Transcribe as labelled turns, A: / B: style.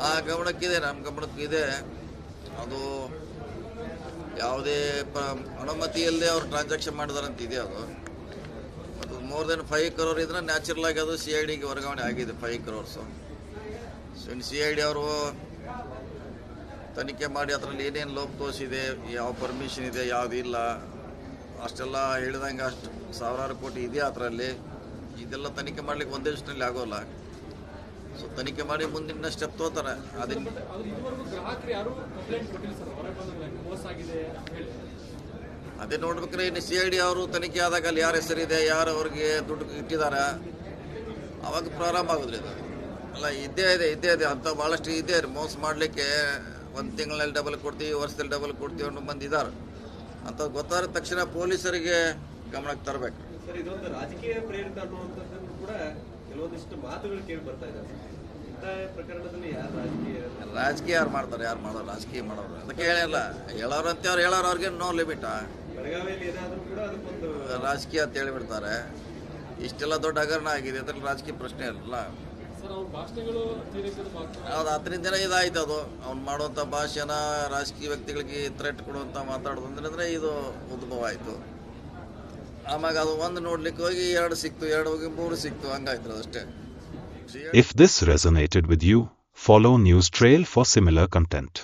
A: ಆ ಗಮನಕ್ಕಿದೆ, ನಮ್ಮ ಗಮನಕ್ಕಿದೆ. ಅದು ಯಾವುದೇ ಅನುಮತಿ ಇಲ್ಲದೆ ಅವ್ರು ಟ್ರಾನ್ಸಾಕ್ಷನ್ ಮಾಡಿದಾರಂತ ಇದೆ. ಅದು ಮತ್ತು ಮೋರ್ ದೆನ್ 5 crore ಇದ್ರೆ ನ್ಯಾಚುರಲ್ ಆಗಿ ಅದು CIDಗೆ ವರ್ಗಾವಣೆ ಆಗಿದೆ 5 crores. ಸೊ CID ಅವರು ತನಿಖೆ ಮಾಡಿ ಅದರಲ್ಲಿ ಏನೇನು ಲೋಪ ತೋರಿಸಿದೆ, ಯಾವ ಪರ್ಮಿಷನ್ ಇದೆ, ಯಾವುದಿಲ್ಲ, ಅಷ್ಟೆಲ್ಲ ಹೇಳಿದಂಗೆ ಅಷ್ಟು ಸಾವಿರಾರು ಕೋಟಿ ಇದೆ ಅದರಲ್ಲಿ. ಇದೆಲ್ಲ ತನಿಖೆ ಮಾಡಲಿಕ್ಕೆ ಒಂದೇ ದಿವಸದಲ್ಲಿ ಆಗೋಲ್ಲ. ಸೊ ತನಿಖೆ ಮಾಡಿ ಮುಂದಿನ ಸ್ಟೆಪ್ ತಗೋತಾರೆ. ಅದೇ ನೋಡ್ಬೇಕ್ರೆ ಇನ್ನು CID ಅವರು ತನಿಖೆ ಆದಾಗ ಅಲ್ಲಿ ಯಾರ ಹೆಸರಿದೆ, ಯಾರು ಅವ್ರಿಗೆ ದುಡ್ಡು ಇಟ್ಟಿದ್ದಾರೆ, ಅವಾಗ ಪ್ರಾರಂಭ ಆಗೋದ್ರಿ ಇದು. ಅಲ್ಲ ಇದ್ದೇ ಇದೆ ಅಂತ ಭಾಳಷ್ಟು ಇದೆ. ಮೋಸ ಮಾಡಲಿಕ್ಕೆ 1 ತಿಂಗಳಲ್ಲಿ ಡಬಲ್ ಕೊಡ್ತೀವಿ, ವರ್ಷದಲ್ಲಿ ಡಬಲ್ ಕೊಡ್ತೀವಿ ಅನ್ನೋ ಮಂದಿ ಇದ್ದಾರೆ ಅಂತ ಗೊತ್ತಾದ ತಕ್ಷಣ ಪೊಲೀಸರಿಗೆ ಗಮನಕ್ಕೆ ತರಬೇಕು.
B: ಸರ್, ಇದೊಂದು ರಾಜಕೀಯ ಪ್ರೇರಿತ ಅನ್ನುವಂಥದ್ದನ್ನು ಕೂಡ ಕೆಲವೊಂದಿಷ್ಟು ಮಾತುಗಳು ಕೇಳಿ ಬರ್ತಾ ಇದ್ದಾರೆ. ಇಂಥ ಪ್ರಕರಣದಲ್ಲಿ
A: ರಾಜಕೀಯ ಯಾರು ಮಾಡ್ತಾರೆ? ಯಾರು ಮಾಡೋರು? ರಾಜಕೀಯ ಮಾಡೋರು ಅದಕ್ಕೆ ಹೇಳಿಲ್ಲ. ಹೇಳೋರಂತೆ ಅವ್ರು ಹೇಳೋರು, ಅವ್ರಿಗೆ ನೋ ಲಿಮಿಟ್.
B: ಬೆಳಗಾವಿಯಲ್ಲಿ ಏನಾದರೂ ಕೂಡ ಅದಕ್ಕೊಂದು
A: ರಾಜಕೀಯ ಅಂತ ಹೇಳಿಬಿಡ್ತಾರೆ. ಇಷ್ಟೆಲ್ಲ ದೊಡ್ಡ ಹಗರಣ ಆಗಿದೆ, ಅದ್ರಲ್ಲಿ ರಾಜಕೀಯ ಪ್ರಶ್ನೆ ಇರಲ್ಲ. ಹೌದು, 10 ದಿನ ಇದಾಯ್ತು. ಅದು ಅವ್ನು ಮಾಡುವಂಥ ಭಾಷೆನ ರಾಜಕೀಯ ವ್ಯಕ್ತಿಗಳಿಗೆ ಥ್ರೆಟ್ ಕೊಡುವಂಥ ಮಾತಾಡೋದು ಅಂದರೆ ಇದು ಉದ್ಭವ ಆಯಿತು. ಆವಾಗ ಅದು ಒಂದು ನೋಡ್ಲಿಕ್ಕೆ ಹೋಗಿ 2 ಸಿಕ್ತು, 2 ಹೋಗಿ 3 ಸಿಕ್ತು, ಹಂಗಾಯ್ತು ಅದಷ್ಟೇ.
C: If this resonated with you, follow News Trail for similar content.